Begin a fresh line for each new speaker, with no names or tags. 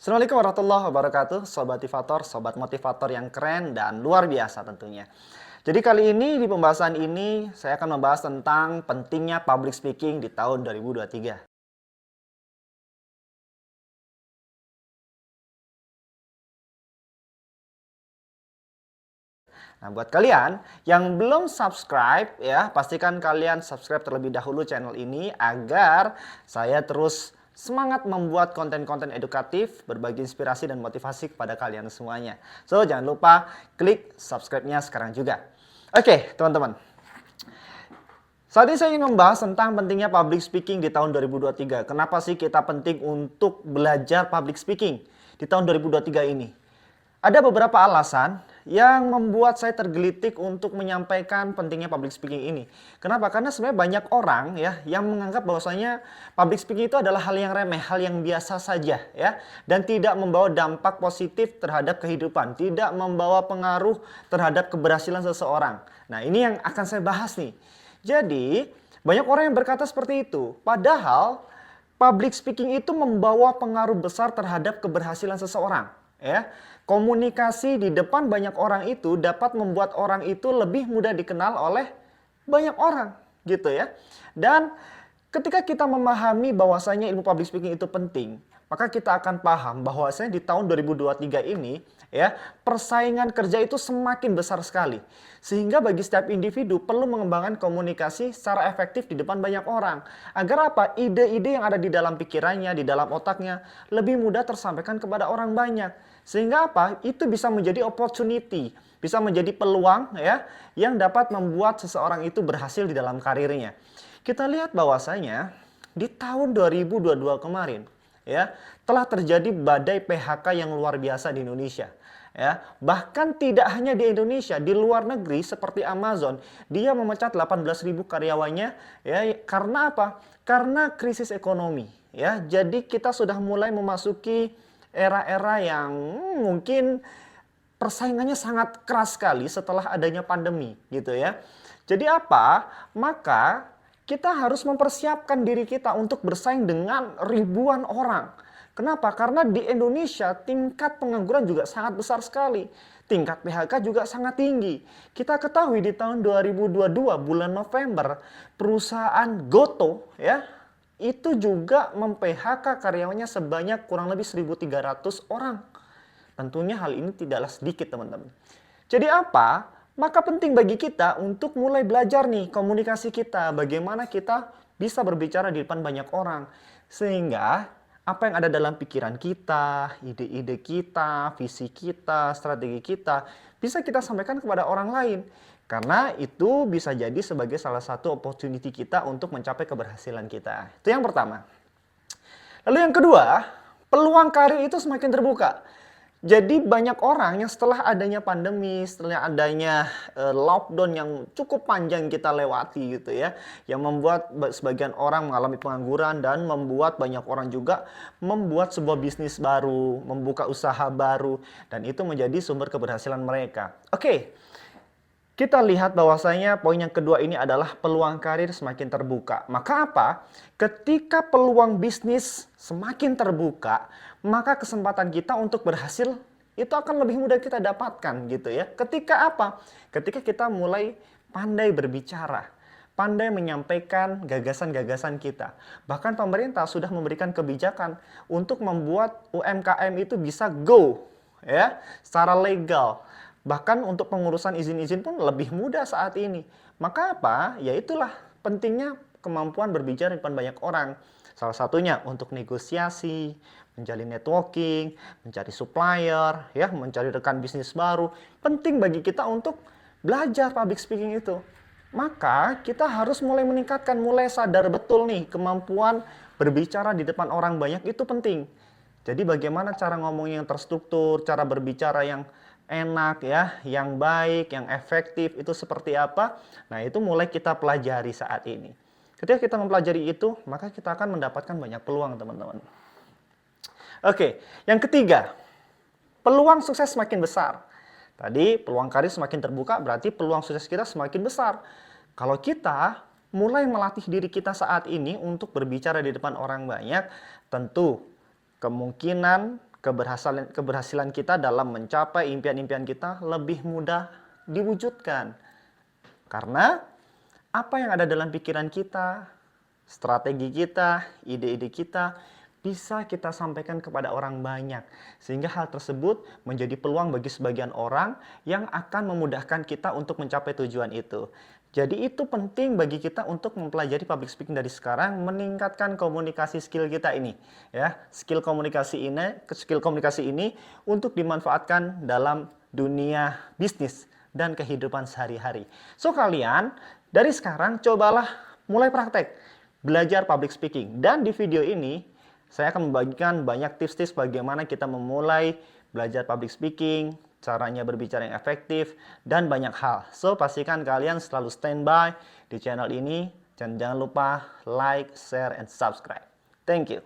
Assalamualaikum warahmatullahi wabarakatuh, sobat motivator yang keren dan luar biasa tentunya. Jadi kali ini di pembahasan ini saya akan membahas tentang pentingnya public speaking di tahun 2023. Nah, buat kalian yang belum subscribe ya, pastikan kalian subscribe terlebih dahulu channel ini agar saya terus semangat membuat konten-konten edukatif, berbagi inspirasi dan motivasi kepada kalian semuanya. So, jangan lupa klik subscribe-nya sekarang juga. Oke, teman-teman. Saat ini saya ingin membahas tentang pentingnya public speaking di tahun 2023. Kenapa sih kita penting untuk belajar public speaking di tahun 2023 ini? Ada beberapa alasan yang membuat saya tergelitik untuk menyampaikan pentingnya public speaking ini. Kenapa? Karena sebenarnya banyak orang ya yang menganggap bahwasanya public speaking itu adalah hal yang remeh, hal yang biasa saja ya, dan tidak membawa dampak positif terhadap kehidupan, tidak membawa pengaruh terhadap keberhasilan seseorang. Nah, ini yang akan saya bahas nih. Jadi, banyak orang yang berkata seperti itu. Padahal public speaking itu membawa pengaruh besar terhadap keberhasilan seseorang ya. Komunikasi di depan banyak orang itu dapat membuat orang itu lebih mudah dikenal oleh banyak orang gitu ya. Dan ketika kita memahami bahwasanya ilmu public speaking itu penting, maka kita akan paham bahwasanya di tahun 2023 ini ya, persaingan kerja itu semakin besar sekali. Sehingga bagi setiap individu perlu mengembangkan komunikasi secara efektif di depan banyak orang. Agar apa? Ide-ide yang ada di dalam pikirannya, di dalam otaknya lebih mudah tersampaikan kepada orang banyak. Sehingga apa? Itu bisa menjadi opportunity, bisa menjadi peluang ya yang dapat membuat seseorang itu berhasil di dalam karirnya. Kita lihat bahwasanya di tahun 2022 kemarin ya telah terjadi badai PHK yang luar biasa di Indonesia. Ya, bahkan tidak hanya di Indonesia, di luar negeri seperti Amazon, dia memecat 18.000 karyawannya ya karena apa? Karena krisis ekonomi ya. Jadi kita sudah mulai memasuki era-era yang mungkin persaingannya sangat keras sekali setelah adanya pandemi gitu ya. Jadi apa? Maka kita harus mempersiapkan diri kita untuk bersaing dengan ribuan orang. Kenapa? Karena di Indonesia tingkat pengangguran juga sangat besar sekali. Tingkat PHK juga sangat tinggi. Kita ketahui di tahun 2022 bulan November perusahaan Goto ya itu juga mem-PHK karyawannya sebanyak kurang lebih 1.300 orang. Tentunya hal ini tidaklah sedikit teman-teman. Jadi apa? Maka penting bagi kita untuk mulai belajar nih komunikasi kita. Bagaimana kita bisa berbicara di depan banyak orang. Sehingga apa yang ada dalam pikiran kita, ide-ide kita, visi kita, strategi kita, bisa kita sampaikan kepada orang lain. Karena itu bisa jadi sebagai salah satu opportunity kita untuk mencapai keberhasilan kita. Itu yang pertama. Lalu yang kedua, peluang karir itu semakin terbuka. Jadi banyak orang yang setelah adanya pandemi, setelah adanya lockdown yang cukup panjang kita lewati gitu ya, yang membuat sebagian orang mengalami pengangguran dan membuat banyak orang juga membuat sebuah bisnis baru, membuka usaha baru, dan itu menjadi sumber keberhasilan mereka. Oke. Kita lihat bahwasanya poin yang kedua ini adalah peluang karir semakin terbuka. Maka apa? Ketika peluang bisnis semakin terbuka, maka kesempatan kita untuk berhasil itu akan lebih mudah kita dapatkan gitu ya. Ketika apa? Ketika kita mulai pandai berbicara, pandai menyampaikan gagasan-gagasan kita. Bahkan pemerintah sudah memberikan kebijakan untuk membuat UMKM itu bisa go ya, secara legal. Bahkan untuk pengurusan izin-izin pun lebih mudah saat ini. Maka apa? Ya itulah pentingnya kemampuan berbicara di depan banyak orang. Salah satunya untuk negosiasi, menjalin networking, mencari supplier, ya, mencari rekan bisnis baru. Penting bagi kita untuk belajar public speaking itu. Maka kita harus mulai meningkatkan, mulai sadar betul nih kemampuan berbicara di depan orang banyak itu penting. Jadi bagaimana cara ngomong yang terstruktur, cara berbicara yang enak ya, yang baik, yang efektif itu seperti apa? Nah, itu mulai kita pelajari saat ini. Ketika kita mempelajari itu, maka kita akan mendapatkan banyak peluang, teman-teman. Oke, yang ketiga, peluang sukses semakin besar. Tadi peluang karir semakin terbuka, berarti peluang sukses kita semakin besar. Kalau kita mulai melatih diri kita saat ini untuk berbicara di depan orang banyak, tentu kemungkinan keberhasilan kita dalam mencapai impian-impian kita lebih mudah diwujudkan. Karena apa yang ada dalam pikiran kita, strategi kita, ide-ide kita, bisa kita sampaikan kepada orang banyak. Sehingga hal tersebut menjadi peluang bagi sebagian orang yang akan memudahkan kita untuk mencapai tujuan itu. Jadi itu penting bagi kita untuk mempelajari public speaking dari sekarang, meningkatkan komunikasi skill kita ini, ya. Skill komunikasi ini untuk dimanfaatkan dalam dunia bisnis dan kehidupan sehari-hari. So kalian dari sekarang cobalah mulai praktek belajar public speaking, dan di video ini saya akan membagikan banyak tips-tips bagaimana kita memulai belajar public speaking, caranya berbicara yang efektif, dan banyak hal. So, pastikan kalian selalu standby di channel ini. Dan jangan lupa like, share, and subscribe. Thank you.